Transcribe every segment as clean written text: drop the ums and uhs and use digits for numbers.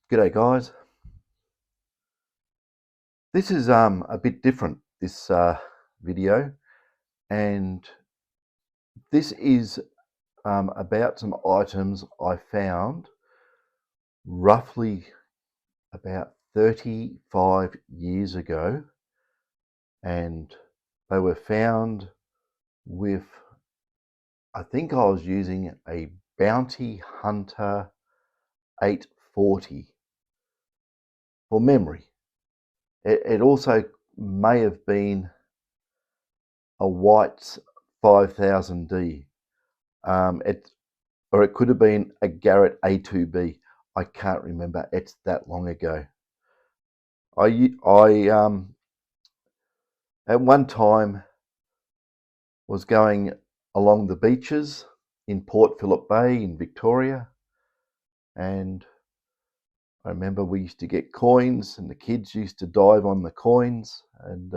G'day guys. This is a bit different, this video, and this is about some items I found roughly about 35 years ago, and they were found with, I think I was using a Bounty Hunter 840 for memory. It also may have been a White's 5000D. Or it could have been a Garrett A2B. I can't remember. It's that long ago. I at one time was going along the beaches in Port Phillip Bay in Victoria, and I remember we used to get coins, and the kids used to dive on the coins, and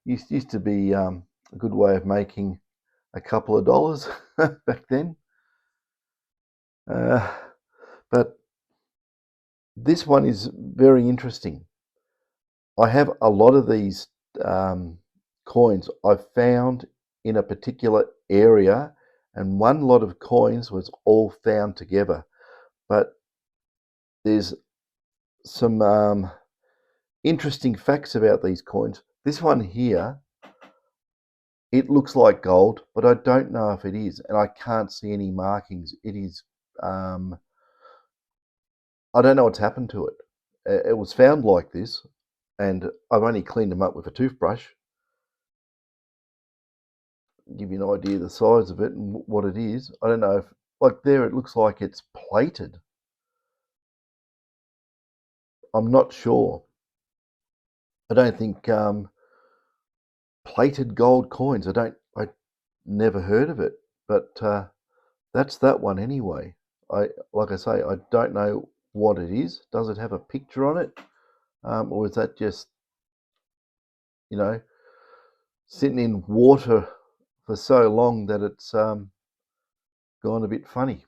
used to be a good way of making a couple of dollars back then. But this one is very interesting. I have a lot of these coins I've found in a particular area, and one lot of coins was all found together. But there's some interesting facts about these coins. This one here, it looks like gold, but I don't know if it is, and I can't see any markings. It is, I don't know what's happened to it. It was found like this, and I've only cleaned them up with a toothbrush. Give you an idea of the size of it and what it is. I don't know if, like there, it looks like it's plated. I'm not sure. I don't think plated gold coins. I never heard of it, but that's that one anyway. Like I say, I don't know what it is. Does it have a picture on it, or is that just sitting in water for so long that it's gone a bit funny?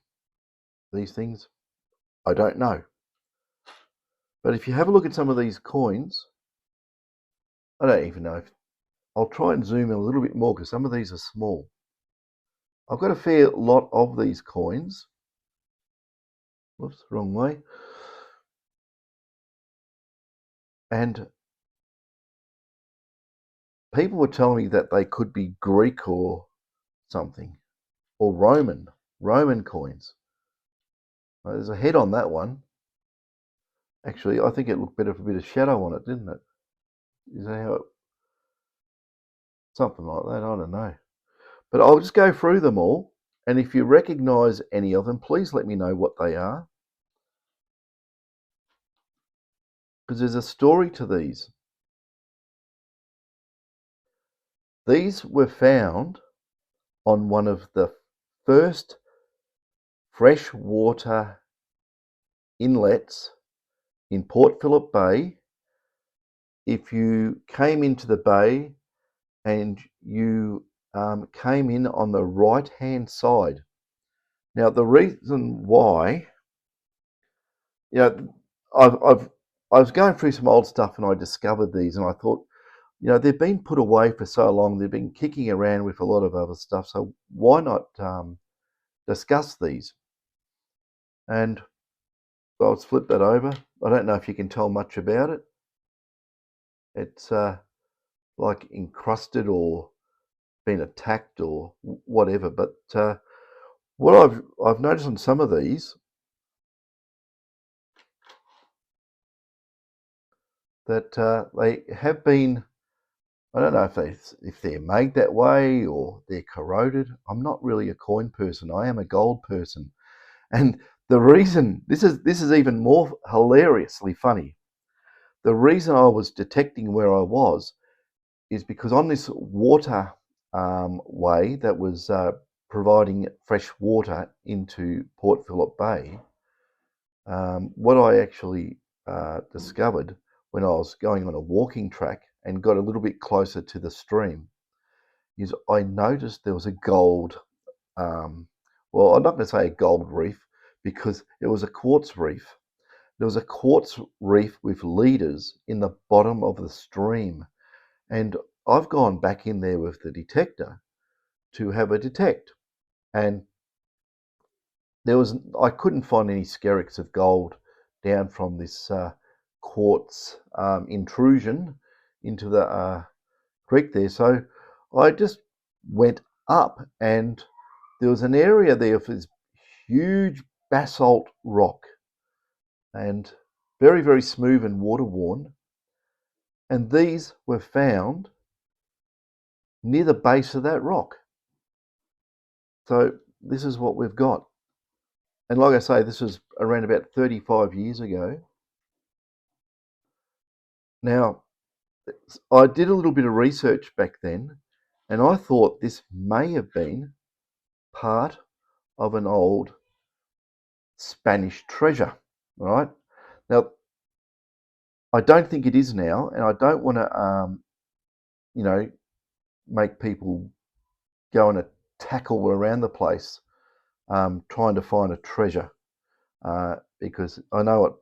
These things, I don't know. But if you have a look at some of these coins, I don't even know if I'll try and zoom in a little bit more because some of these are small. I've got a fair lot of these coins. Whoops, wrong way. And people were telling me that they could be Greek or something, or Roman coins. There's a head on that one. Actually, I think it looked better with a bit of shadow on it, didn't it? Is that how it... Something like that, I don't know. But I'll just go through them all, and if you recognise any of them, please let me know what they are. Because there's a story to these. These were found on one of the first freshwater inlets in Port Phillip Bay. If you came into the bay and you came in on the right-hand side. Now, the reason why, I was going through some old stuff and I discovered these, and I thought, they've been put away for so long, they've been kicking around with a lot of other stuff, so why not discuss these? And I'll flip that over. I don't know if you can tell much about it. It's like encrusted or been attacked or whatever. But what I've noticed on some of these, that they have been, I don't know if they're made that way or they're corroded. I'm not really a coin person. I am a gold person, and the reason this is even more hilariously funny. The reason I was detecting where I was is because on this water way that was providing fresh water into Port Phillip Bay, what I actually discovered when I was going on a walking track and got a little bit closer to the stream is I noticed there was a gold, well, I'm not going to say a gold reef because it was a quartz reef. There was a quartz reef with leaders in the bottom of the stream. And I've gone back in there with the detector to have a detect. And I couldn't find any skerricks of gold down from this quartz intrusion into the creek there. So I just went up, and there was an area there of this huge basalt rock, and very, very smooth and water worn. And these were found near the base of that rock. So this is what we've got. And like I say, this was around about 35 years ago. Now, I did a little bit of research back then, and I thought this may have been part of an old Spanish treasure, right? Now, I don't think it is now, and I don't want to, make people go and attack all around the place trying to find a treasure, because I know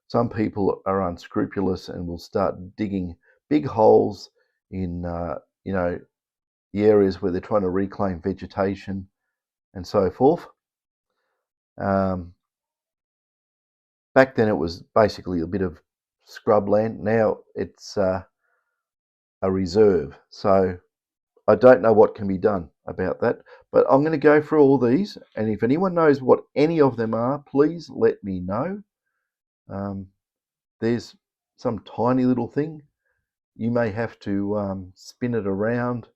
some people are unscrupulous and will start digging big holes in the areas where they're trying to reclaim vegetation and so forth. Back then it was basically a bit of scrubland. Now it's a reserve. So I don't know what can be done about that, but I'm going to go through all these, and if anyone knows what any of them are, please let me know. There's some tiny little thing. You may have to spin it around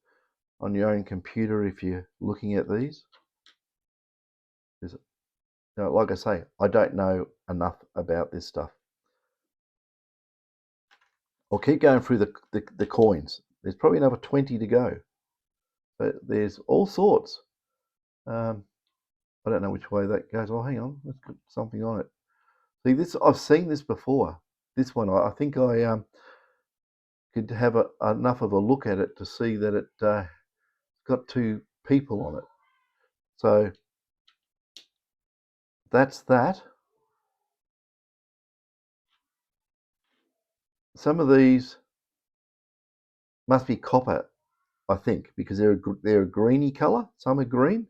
on your own computer if you're looking at these. Like I say, I don't know enough about this stuff. I'll keep going through the coins. There's probably another 20 to go. But there's all sorts. I don't know which way that goes. Oh, hang on, let's put something on it. See, this I've seen this before. This one, I think I could have enough of a look at it to see that it got two people on it. So that's that. Some of these must be copper, I think, because they're a greeny colour. Some are green,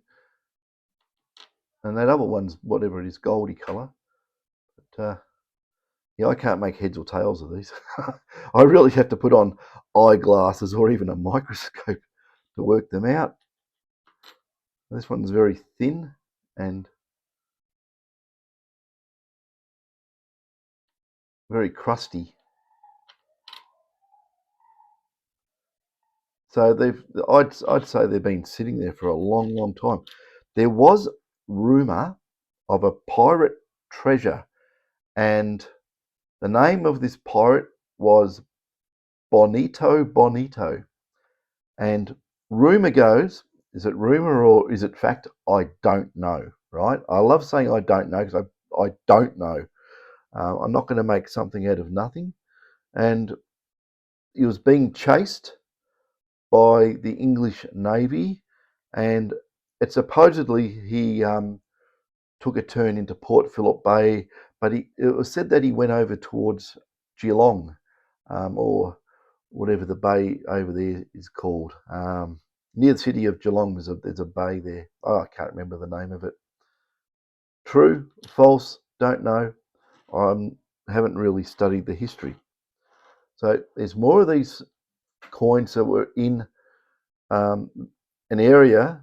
and that other one's whatever it is, goldy colour. But yeah, I can't make heads or tails of these. I really have to put on eyeglasses or even a microscope to work them out. This one's very thin and very crusty. So I'd say they've been sitting there for a long, long time. There was rumour of a pirate treasure, and the name of this pirate was Bonito Bonito. And rumour goes, is it rumour or is it fact? I don't know, right? I love saying I don't know because I don't know. I'm not going to make something out of nothing. And he was being chased by the English Navy, and it supposedly he took a turn into Port Phillip Bay, but it was said that he went over towards Geelong, or whatever the bay over there is called. Near the city of Geelong, there's a bay there. Oh, I can't remember the name of it. True, false, don't know. I haven't really studied the history. So there's more of these coins that were in an area.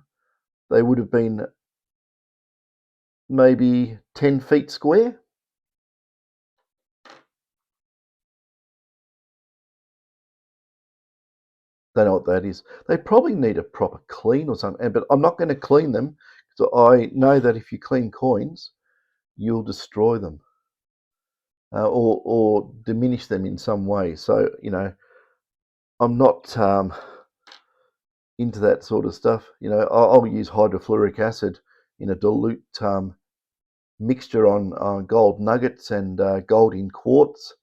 They would have been maybe 10 feet square. Don't know what that is. They probably need a proper clean or something, but I'm not going to clean them because I know that if you clean coins, you'll destroy them or diminish them in some way. So, I'm not into that sort of stuff. I'll use hydrofluoric acid in a dilute mixture on gold nuggets and gold in quartz,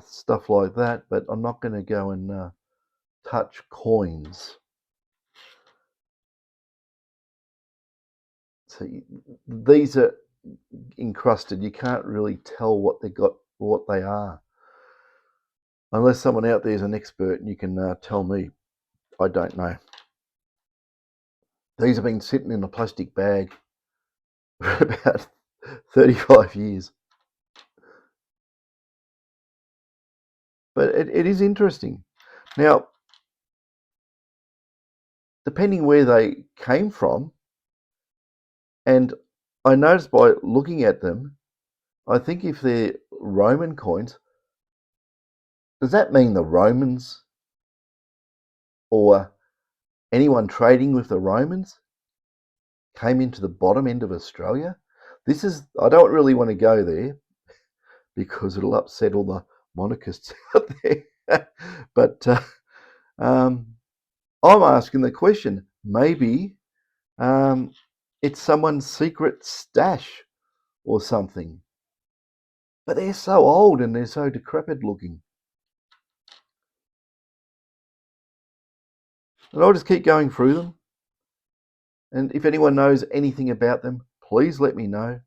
stuff like that. But I'm not going to go and touch coins. So these are encrusted. You can't really tell what they got or what they are. Unless someone out there is an expert and you can tell me. I don't know. These have been sitting in a plastic bag for about 35 years. But it is interesting. Now, depending where they came from, and I noticed by looking at them, I think if they're Roman coins, does that mean the Romans or anyone trading with the Romans came into the bottom end of Australia? I don't really want to go there because it'll upset all the monarchists out there. But I'm asking the question, maybe it's someone's secret stash or something. But they're so old and they're so decrepit looking. And I'll just keep going through them. And if anyone knows anything about them, please let me know.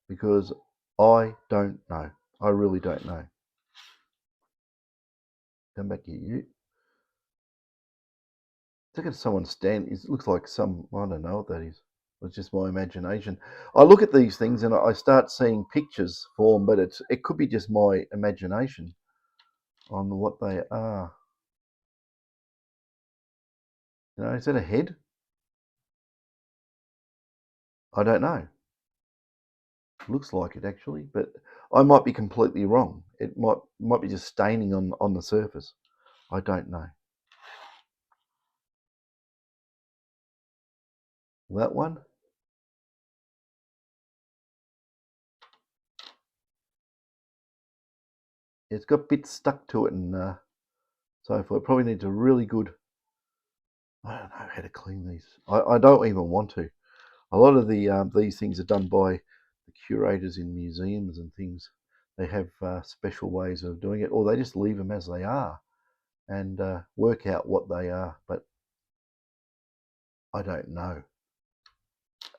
Because I don't know. I really don't know. Come back here, you. Look at someone stand. It looks like some, I don't know what that is. It's just my imagination. I look at these things and I start seeing pictures form, but it could be just my imagination on what they are. You know, is that a head? I don't know. Looks like it actually, but I might be completely wrong. It might be just staining on the surface. I don't know. That one. It's got bits stuck to it and so forth. Probably needs a really good. I don't know how to clean these. I don't even want to. A lot of these things are done by the curators in museums and things. They have special ways of doing it, or they just leave them as they are and work out what they are. But I don't know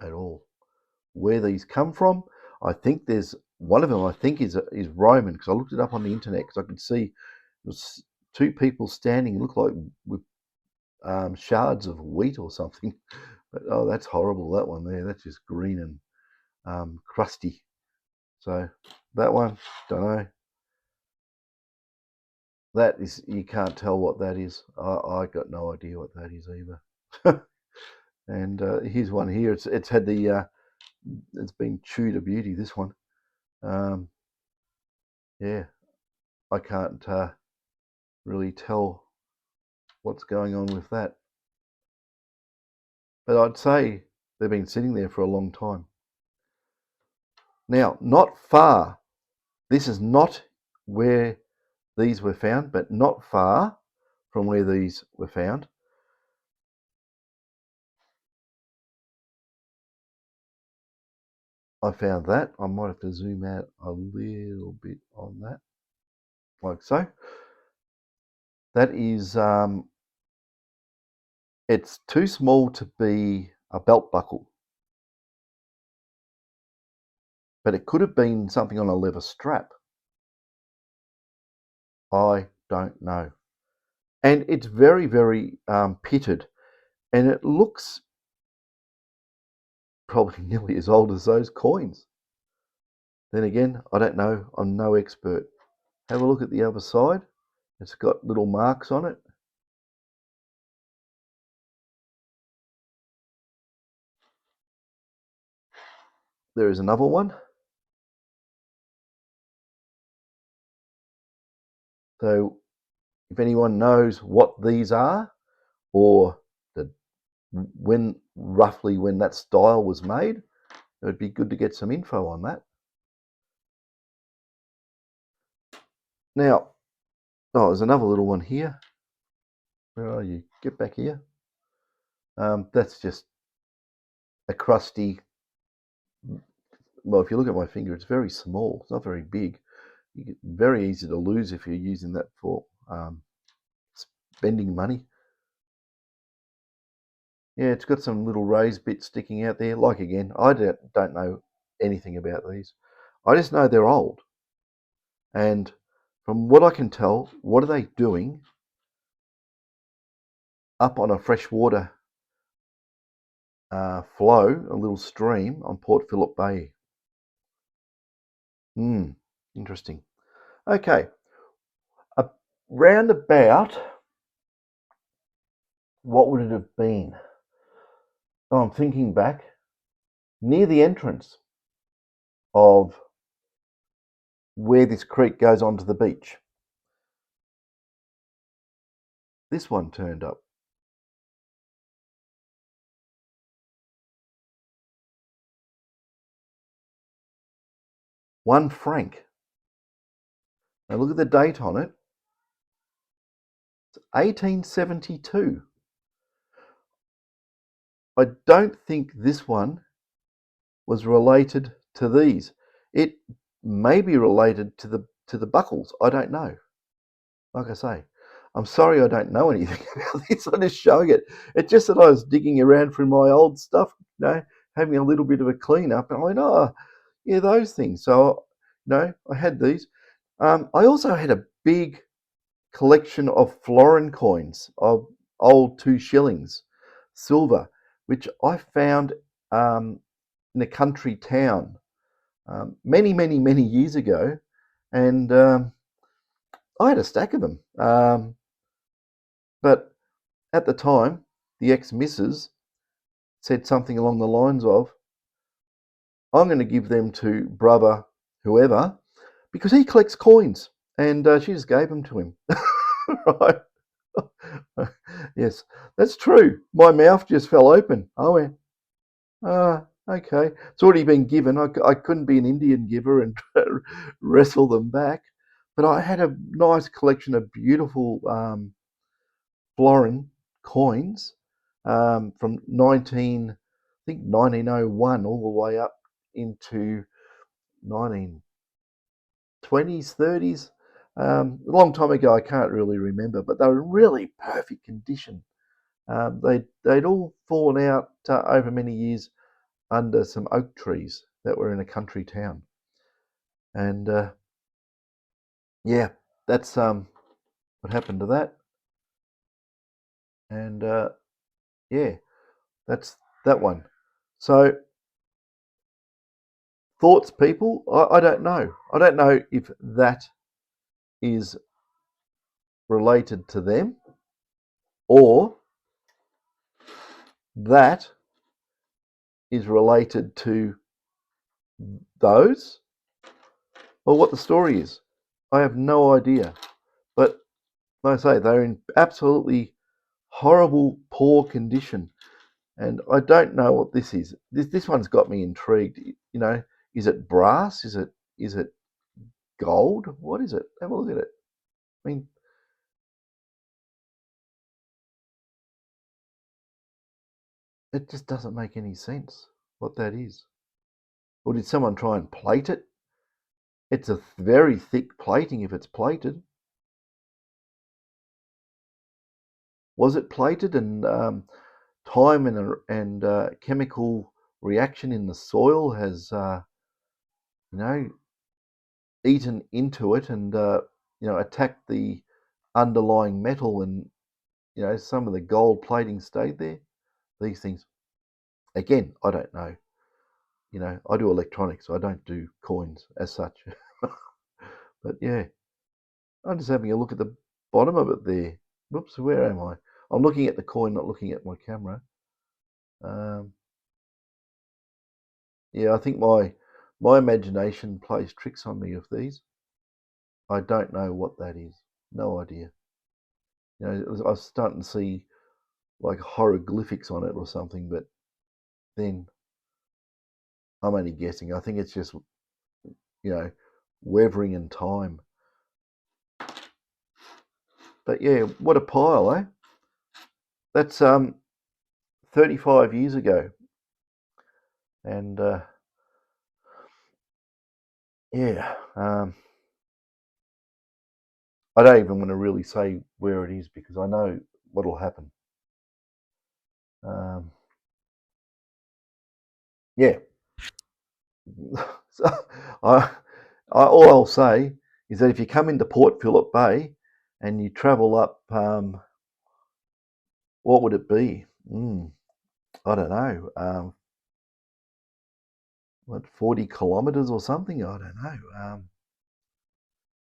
at all where these come from. I think there's one of them. I think is Roman because I looked it up on the internet because I could see it was two people standing. Look like with shards of wheat or something. But oh, that's horrible. That one there. That's just green and crusty. So that one, don't know. That is, you can't tell what that is. I got no idea what that is either. And here's one here. It's had the it's been chewed to beauty. This one. Yeah, I can't really tell what's going on with that. But I'd say they've been sitting there for a long time. Now, not far. This is not where these were found, but not far from where these were found. I found that. I might have to zoom out a little bit on that, like so. That is, it's too small to be a belt buckle, but it could have been something on a leather strap. I don't know. And it's very, very pitted, and it looks probably nearly as old as those coins. Then again, I don't know. I'm no expert. Have a look at the other side. It's got little marks on it. There is another one. So if anyone knows what these are or roughly when that style was made, it would be good to get some info on that. Now, oh, there's another little one here. Where are you? Get back here. That's just a crusty. Well, if you look at my finger, it's very small. It's not very big. Very easy to lose if you're using that for spending money. Yeah, it's got some little raised bits sticking out there. Like again, I don't know anything about these. I just know they're old. And from what I can tell, what are they doing up on a freshwater flow, a little stream on Port Phillip Bay? Interesting. Okay, round about, what would it have been? Oh, I'm thinking back, near the entrance of where this creek goes onto the beach. This one turned up. One franc. Now look at the date on it. It's 1872. I don't think this one was related to these. It may be related to the buckles. I don't know. Like I say, I'm sorry I don't know anything about this. I'm just showing it. It's just that I was digging around through my old stuff, having a little bit of a clean up, and I went, oh, yeah, those things. So, I had these. I also had a big collection of florin coins, of old 2 shillings, silver, which I found in a country town many, many, many years ago, and I had a stack of them. But at the time, the ex-missus said something along the lines of, I'm going to give them to brother whoever because he collects coins. And she just gave them to him. Right? Yes, that's true. My mouth just fell open. I went, okay. It's already been given. I couldn't be an Indian giver and wrestle them back. But I had a nice collection of beautiful florin coins from 1901 all the way up into 1920s, 30s. A long time ago, I can't really remember, but they were in really perfect condition. They'd all fallen out over many years under some oak trees that were in a country town, and yeah, that's what happened to that, and yeah, that's that one. So thoughts, people? I don't know. I don't know if that is related to them or that is related to those or what the story is. I have no idea. But like I say, they're in absolutely horrible, poor condition. And I don't know what this is. This one's got me intrigued. Is it brass? Is it gold? What is it? Have a look at it. I mean, it just doesn't make any sense what that is. Or did someone try and plate it? It's a very thick plating if it's plated. Was it plated and time and chemical reaction in the soil has you know eaten into it and attacked the underlying metal and some of the gold plating stayed there. These things, again, I don't know. I do electronics. I don't do coins as such. But yeah, I'm just having a look at the bottom of it there. Whoops, where am I? I'm looking at the coin, not looking at my camera. Um, yeah, I think my imagination plays tricks on me of these. I don't know what that is. No idea. I was starting to see like hieroglyphics on it or something, but then I'm only guessing. I think it's just weathering in time. But yeah, what a pile, eh? That's 35 years ago, and yeah, I don't even want to really say where it is because I know what'll happen. Yeah. So all I'll say is that if you come into Port Phillip Bay and you travel up, what would it be? I don't know. What, 40 kilometres or something? I don't know.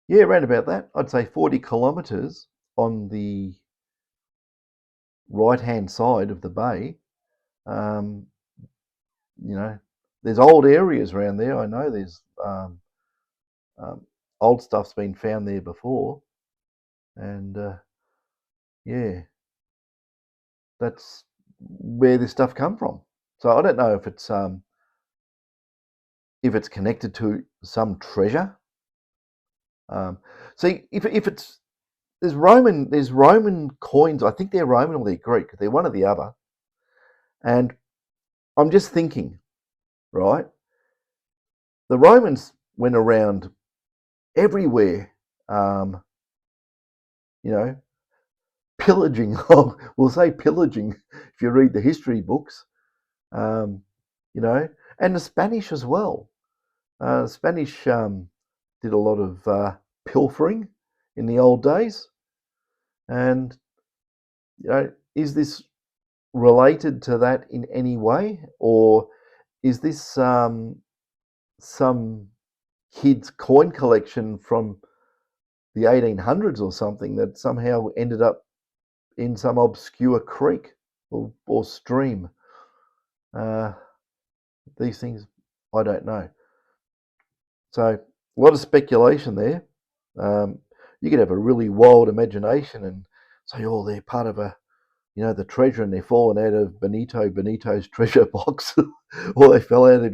Yeah, around about that. I'd say 40 kilometres on the right-hand side of the bay. Um, you know, there's old areas around there. I know there's um, old stuff's been found there before, and yeah, that's where this stuff come from. So I don't know if it's connected to some treasure. See, if it's there's Roman coins. I think they're Roman or they're Greek. They're one or the other. And I'm just thinking, right? The Romans went around everywhere, um, you know, pillaging. We'll say pillaging if you read the history books, um, you know, and the Spanish as well. Spanish did a lot of pilfering in the old days, and is this related to that in any way, or is this some kid's coin collection from the 1800s or something that somehow ended up in some obscure creek or stream? Uh, these things, I don't know. So a lot of speculation there. You could have a really wild imagination and say, oh, they're part of the treasure, and they're fallen out of Bonito's treasure box, or they fell out of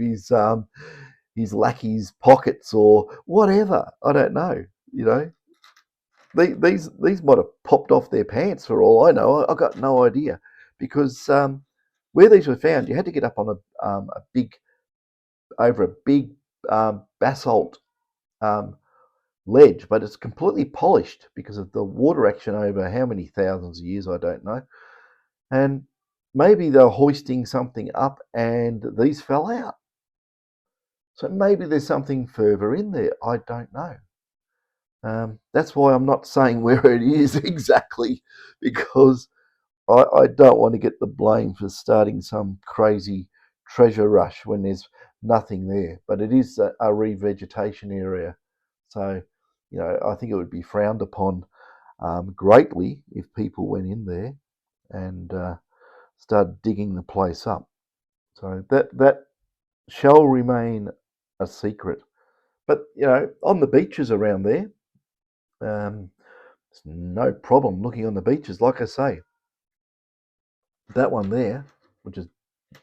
his lackey's pockets, or whatever. I don't know. These might have popped off their pants for all I know. I got no idea, because where these were found, you had to get up on a big basalt um, ledge, but it's completely polished because of the water action over how many thousands of years, I don't know. And maybe they're hoisting something up and these fell out. So maybe there's something further in there. I don't know. That's why I'm not saying where it is exactly, because I don't want to get the blame for starting some crazy treasure rush when there's nothing there. But it is a revegetation area. So, I think it would be frowned upon greatly if people went in there and started digging the place up. So that shall remain a secret. But on the beaches around there, it's no problem looking on the beaches. Like I say, that one there, which is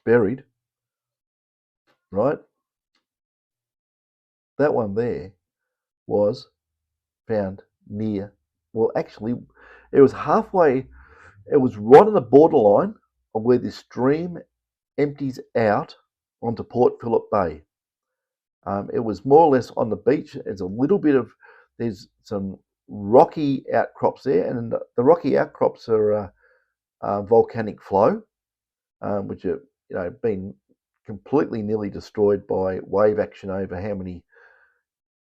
buried, right? That one there was found near. Well, actually, it was halfway. It was right on the borderline of where this stream empties out onto Port Phillip Bay. It was more or less on the beach. There's some rocky outcrops there, and the rocky outcrops are volcanic flow, which have been completely nearly destroyed by wave action over how many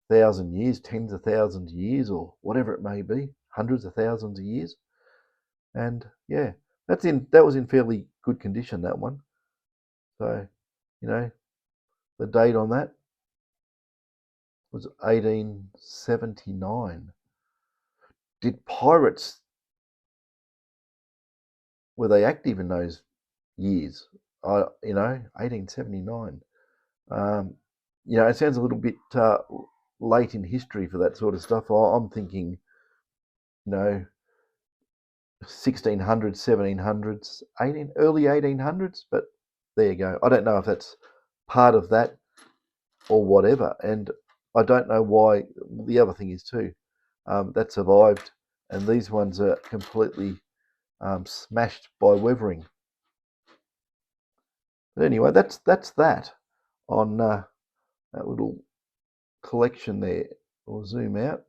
thousand years, tens of thousands of years, or whatever it may be, hundreds of thousands of years. And yeah, that was in fairly good condition, that one. So, the date on that was 1879. Did pirates, were they active in those years? 1879. It sounds a little bit late in history for that sort of stuff. I'm thinking, 1600s, 1700s, early 1800s. But there you go. I don't know if that's part of that or whatever. And I don't know why. The other thing is too, that survived, and these ones are completely smashed by weathering. But anyway, that's that on that little collection there. We'll zoom out.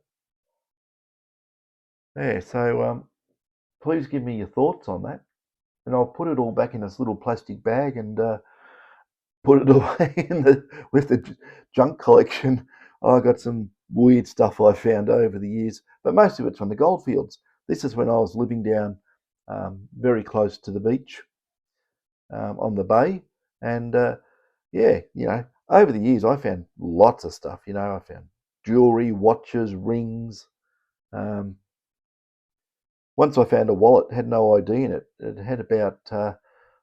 Yeah, so please give me your thoughts on that. and I'll put it all back in this little plastic bag and put it away with the junk collection. I got some weird stuff I found over the years, but most of it's from the goldfields. This is when I was living down very close to the beach on the bay, and yeah, over the years I found lots of stuff. I found jewelry, watches, rings. Um, Once I found a wallet, had no ID in it. It had about I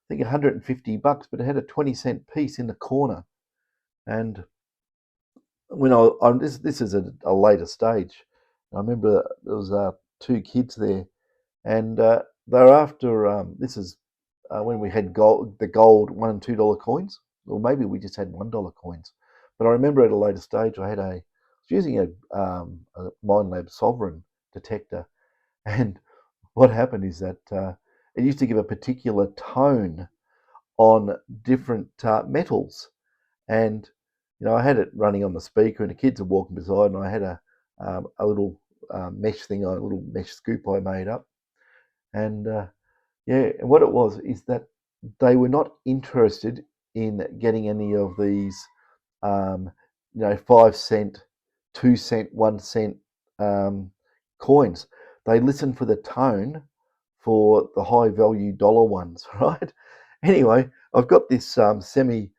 think $150, but it had a 20-cent piece in the corner. And when this is a later stage. I remember there was two kids there, and they were after this is when we had the gold $1 and $2 coins, or maybe we just had $1 coins. But I remember at a later stage I was using a Minelab Sovereign detector, and what happened is that it used to give a particular tone on different metals. And I had it running on the speaker, and the kids are walking beside, and I had a little mesh thing, a little mesh scoop I made up. And yeah, and what it was is that they were not interested in getting any of these, 5 cent, 2 cent, 1 cent coins. They listened for the tone for the high value dollar ones, right? Anyway, I've got this semi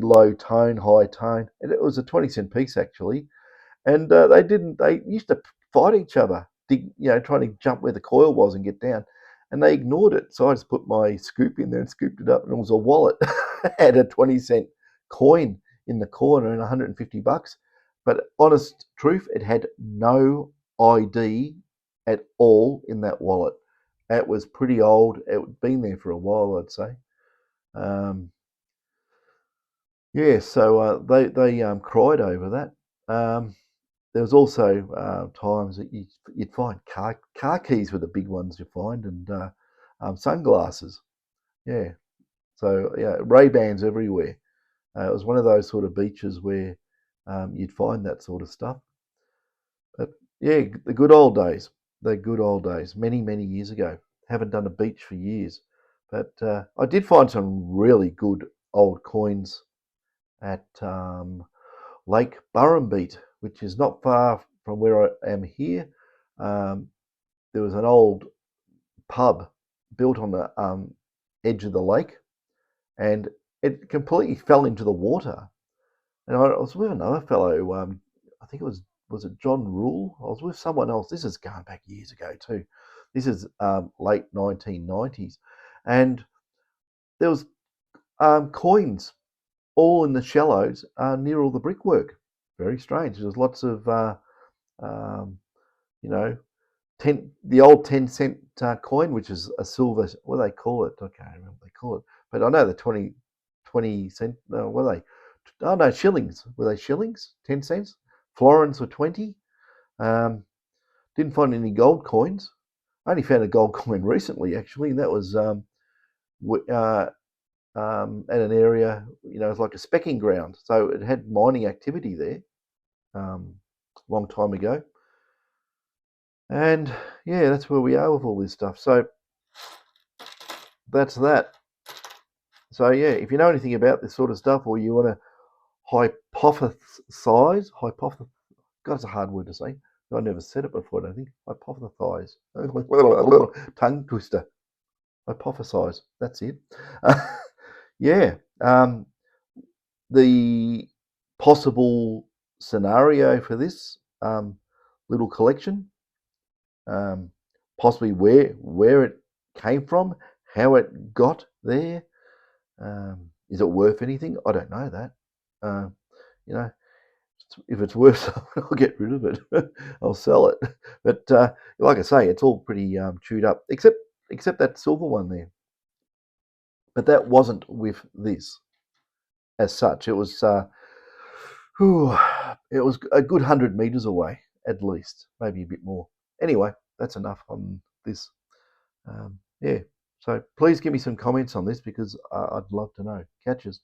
low tone, high tone, and it was a 20-cent piece actually. And they used to fight each other, trying to jump where the coil was and get down. And they ignored it. So I just put my scoop in there and scooped it up, and it was a wallet. Had a 20-cent coin in the corner and $150. But honest truth, it had no ID at all in that wallet. It was pretty old. It had been there for a while, I'd say. Yeah, so they cried over that. There was also times that you'd find car keys were the big ones you find, and sunglasses. Yeah, so yeah, Ray-Bans everywhere. It was one of those sort of beaches where you'd find that sort of stuff. But yeah, the good old days. The good old days, many, many years ago. Haven't done a beach for years. But I did find some really good old coins at Lake Burrumbeet, which is not far from where I am here. There was an old pub built on the edge of the lake, and it completely fell into the water. And I was with another fellow. I think was it John Rule? I was with someone else. This is going back years ago too. This is late 1990s, and there was coins all in the shallows near all the brickwork. Very strange. There's lots of um, you know the old 10-cent coin, which is a silver. What do they call it? I can't remember what they call it, but I know the 20 cent. No, what are they? Oh no, shillings. Were they shillings? 10 cents. Florins were 20. Didn't find any gold coins. I only found a gold coin recently, actually, and that was at an area, it's like a specking ground. So it had mining activity there a long time ago. And yeah, that's where we are with all this stuff. So that's that. So yeah, if you know anything about this sort of stuff, or you want to hypothesize, God, it's a hard word to say. I never said it before, I don't think. Hypothesize. Tongue twister. Hypothesize. That's it. Yeah. The possible scenario for this little collection, possibly where it came from, how it got there. Is it worth anything? I don't know that. You know, if it's worth something, I'll get rid of it. I'll sell it. But like I say, it's all pretty chewed up, except that silver one there. But that wasn't with this as such. It was it was a good 100 meters away, at least, maybe a bit more. Anyway, that's enough on this. Yeah. So please give me some comments on this, because I'd love to know. Catches.